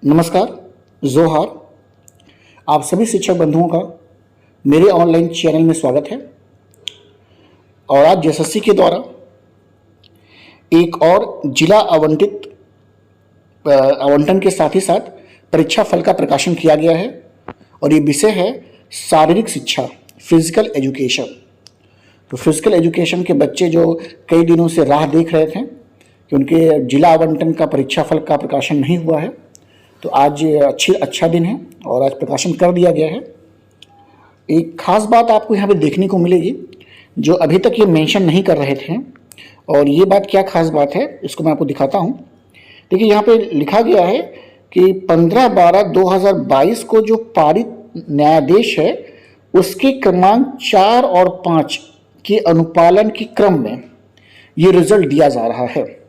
नमस्कार, जोहार। आप सभी शिक्षक बंधुओं का मेरे ऑनलाइन चैनल में स्वागत है। और आज एसएससी के द्वारा एक और जिला आवंटन के साथ ही साथ परीक्षा फल का प्रकाशन किया गया है और ये विषय है शारीरिक शिक्षा, फिजिकल एजुकेशन। तो फिजिकल एजुकेशन के बच्चे जो कई दिनों से राह देख रहे थे कि उनके जिला आवंटन का परीक्षा फल का प्रकाशन नहीं हुआ है, तो आज अच्छा दिन है और आज प्रकाशन कर दिया गया है। एक खास बात आपको यहाँ पे देखने को मिलेगी जो अभी तक ये मेंशन नहीं कर रहे थे, और ये बात क्या खास बात है इसको मैं आपको दिखाता हूँ। देखिए यहाँ पे लिखा गया है कि 15/12/2022 को जो पारित न्यायादेश है उसके क्रमांक 4 और 5 के अनुपालन के क्रम में ये रिजल्ट दिया जा रहा है।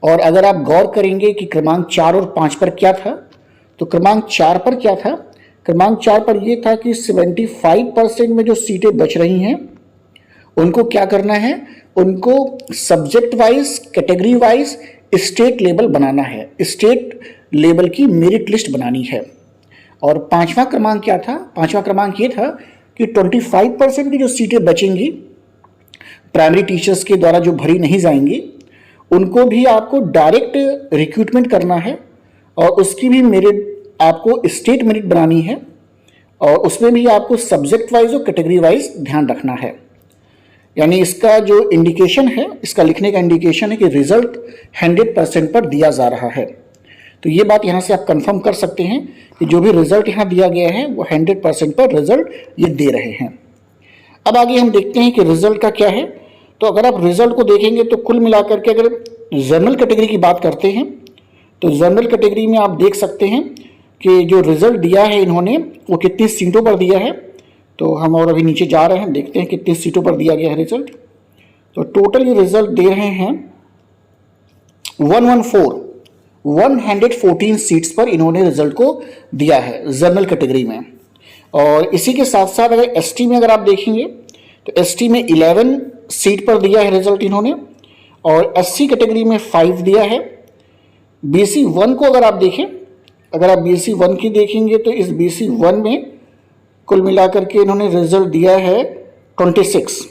और अगर आप गौर करेंगे कि क्रमांक 4 और 5 पर क्या था, तो क्रमांक 4 पर क्या था? क्रमांक 4 पर यह था कि 75% में जो सीटें बच रही हैं उनको क्या करना है, उनको subject wise, category wise state level बनाना है, स्टेट लेवल की मेरिट लिस्ट बनानी है। और पांचवा क्रमांक क्या था? पांचवा क्रमांक ये था कि 25% की जो सीटें बचेंगी प्राइमरी टीचर्स के द्वारा जो भरी नहीं जाएंगी उनको भी आपको डायरेक्ट रिक्रूटमेंट करना है और उसकी भी मेरिट आपको स्टेट मेरिट बनानी है, और उसमें भी आपको सब्जेक्ट वाइज और कैटेगरी वाइज ध्यान रखना है। यानी इसका जो इंडिकेशन है, इसका लिखने का इंडिकेशन है कि रिजल्ट 100% पर दिया जा रहा है। तो ये बात यहाँ से आप कंफर्म कर सकते हैं कि जो भी रिजल्ट यहाँ दिया गया है वो 100% पर रिजल्ट ये दे रहे हैं। अब आगे हम देखते हैं कि रिजल्ट का क्या है। तो अगर आप रिजल्ट को देखेंगे तो कुल मिलाकर के अगर जनरल कैटेगरी की बात करते हैं तो जनरल कैटेगरी में आप देख सकते हैं कि जो रिजल्ट दिया है इन्होंने वो कितनी सीटों पर दिया है। तो हम और अभी नीचे जा रहे हैं, देखते हैं कितनी सीटों पर दिया गया है रिजल्ट। तो टोटल ये रिजल्ट दे रहे हैं 114 सीट्स पर इन्होंने रिजल्ट को दिया है जनरल कैटेगरी में। और इसी के साथ साथ अगर एसटी में अगर आप देखेंगे तो एसटी में 11 सीट पर दिया है रिजल्ट इन्होंने, और एससी कैटेगरी में 5 दिया है। बीसी 1 को अगर आप देखें, अगर आप बीसी 1 की देखेंगे तो इस बीसी 1 में कुल मिलाकर के इन्होंने रिजल्ट दिया है 26,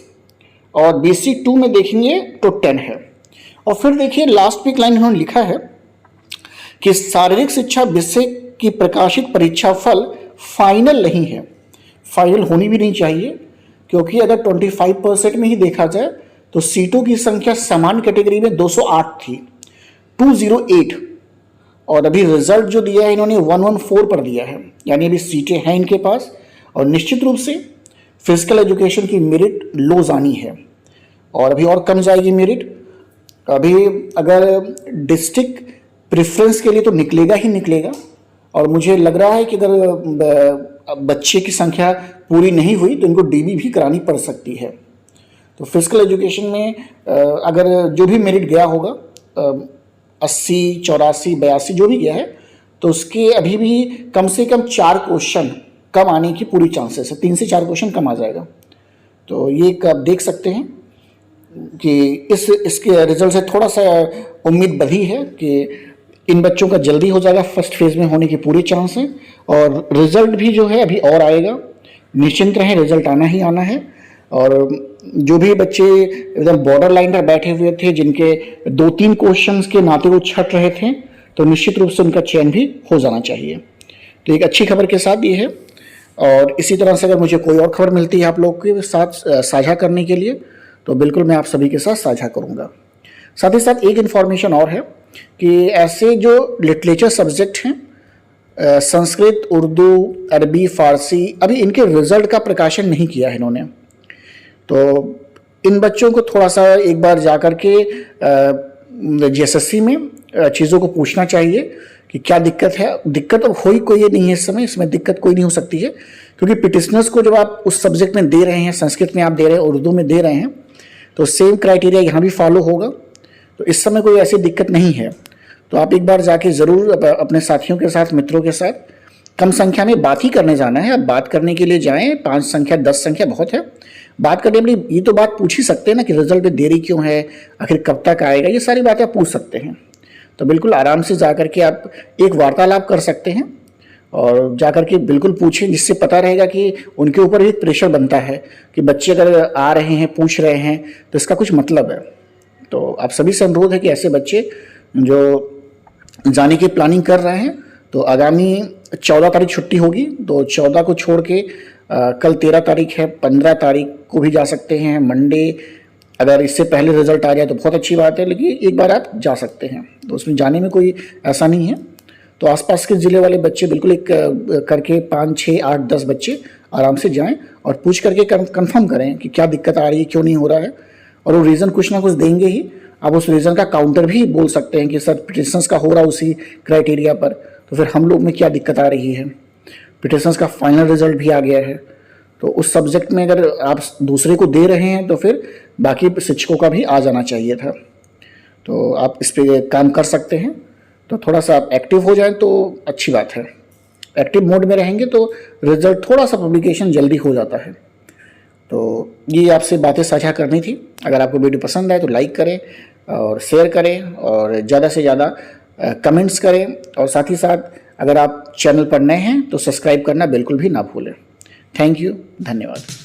और बीसी 2 में देखेंगे तो 10 है। और फिर देखिए लास्ट पे एक लाइन इन्होंने लिखा है कि शारीरिक शिक्षा विषय की प्रकाशित परीक्षा फल फाइनल नहीं है। फाइनल होनी भी नहीं चाहिए, क्योंकि अगर 25% में ही देखा जाए तो सीटों की संख्या समान कैटेगरी में 208 थी, 208, और अभी रिजल्ट जो दिया है इन्होंने 114 पर दिया है। यानी अभी सीटें हैं इनके पास, और निश्चित रूप से फिजिकल एजुकेशन की मेरिट लो जानी है और अभी और कम जाएगी मेरिट। अभी अगर डिस्ट्रिक्ट प्रेफरेंस के लिए तो निकलेगा ही निकलेगा, और मुझे लग रहा है कि अगर बच्चे की संख्या पूरी नहीं हुई तो इनको डीबी भी करानी पड़ सकती है। तो फिजिकल एजुकेशन में अगर जो भी मेरिट गया होगा 80, 84, 82 जो भी गया है, तो उसके अभी भी कम से कम 4 क्वेश्चन कम आने की पूरी चांसेस है, 3 से 4 क्वेश्चन कम आ जाएगा। तो ये आप देख सकते हैं कि इसके रिजल्ट से थोड़ा सा उम्मीद बढ़ी है कि इन बच्चों का जल्दी हो जाएगा, फर्स्ट फेज में होने की पूरी चांस है, और रिजल्ट भी जो है अभी और आएगा। निश्चिंत रहें, रिजल्ट आना ही आना है। और जो भी बच्चे एकदम बॉर्डर लाइन पर बैठे हुए थे, जिनके 2-3 क्वेश्चंस के नाते वो छट रहे थे, तो निश्चित रूप से उनका चयन भी हो जाना चाहिए। तो एक अच्छी खबर के साथ ये है, और इसी तरह से अगर मुझे कोई और खबर मिलती है आप लोग के साथ साझा करने के लिए, तो बिल्कुल मैं आप सभी के साथ साझा करूँगा। साथ ही साथ एक इन्फॉर्मेशन और है कि ऐसे जो लिटरेचर सब्जेक्ट हैं, संस्कृत, उर्दू, अरबी, फारसी, अभी इनके रिजल्ट का प्रकाशन नहीं किया है इन्होंने। तो इन बच्चों को थोड़ा सा एक बार जाकर के जीएसएससी में चीज़ों को पूछना चाहिए कि क्या दिक्कत है। दिक्कत अब कोई नहीं है इस समय, इसमें दिक्कत कोई नहीं हो सकती है, क्योंकि पिटिशनर्स को जब आप उस सब्जेक्ट में दे रहे हैं, संस्कृत में आप दे रहे हैं, उर्दू में दे रहे हैं, तो सेम क्राइटेरिया यहाँ भी फॉलो होगा। तो इस समय कोई ऐसी दिक्कत नहीं है। तो आप एक बार जाके ज़रूर अपने साथियों के साथ, मित्रों के साथ, कम संख्या में बात ही करने जाना है। अब बात करने के लिए जाएं, 5 संख्या 10 संख्या बहुत है। बात करने के लिए ये तो बात पूछ ही सकते हैं ना कि रिजल्ट में देरी क्यों है, आखिर कब तक आएगा, ये सारी बातें आप पूछ सकते हैं। तो बिल्कुल आराम से जा कर के आप एक वार्तालाप कर सकते हैं और जा कर के बिल्कुल पूछें, जिससे पता रहेगा कि उनके ऊपर एक प्रेशर बनता है कि बच्चे अगर आ रहे हैं, पूछ रहे हैं, तो इसका कुछ मतलब है। तो आप सभी से अनुरोध है कि ऐसे बच्चे जो जाने की प्लानिंग कर रहे हैं, तो आगामी 14 तारीख छुट्टी होगी, तो 14 को छोड़ के कल 13 तारीख है, 15 तारीख को भी जा सकते हैं, मंडे अगर इससे पहले रिजल्ट आ जाए तो बहुत अच्छी बात है, लेकिन एक बार आप जा सकते हैं, तो उसमें जाने में कोई ऐसा नहीं है। तो आसपास के ज़िले वाले बच्चे बिल्कुल एक करके 5, 6, 8, 10 बच्चे आराम से जाएं और पूछ करके कंफर्म करें कि क्या दिक्कत आ रही है, क्यों नहीं हो रहा है, और वो रीज़न कुछ ना कुछ देंगे ही। आप उस रीज़न का काउंटर भी बोल सकते हैं कि सर पिटिशंस का हो रहा उसी क्राइटेरिया पर, तो फिर हम लोग में क्या दिक्कत आ रही है। पिटिशंस का फाइनल रिजल्ट भी आ गया है, तो उस सब्जेक्ट में अगर आप दूसरे को दे रहे हैं तो फिर बाकी शिक्षकों का भी आ जाना चाहिए था। तो आप इस पर काम कर सकते हैं। तो थोड़ा सा आप एक्टिव हो जाएं तो अच्छी बात है। एक्टिव मोड में रहेंगे तो रिजल्ट थोड़ा सा पब्लिकेशन जल्दी हो जाता है। तो ये आपसे बातें साझा करनी थी। अगर आपको वीडियो पसंद आए तो लाइक करें और शेयर करें और ज़्यादा से ज़्यादा कमेंट्स करें, और साथ ही साथ अगर आप चैनल पर नए हैं तो सब्सक्राइब करना बिल्कुल भी ना भूलें। थैंक यू, धन्यवाद।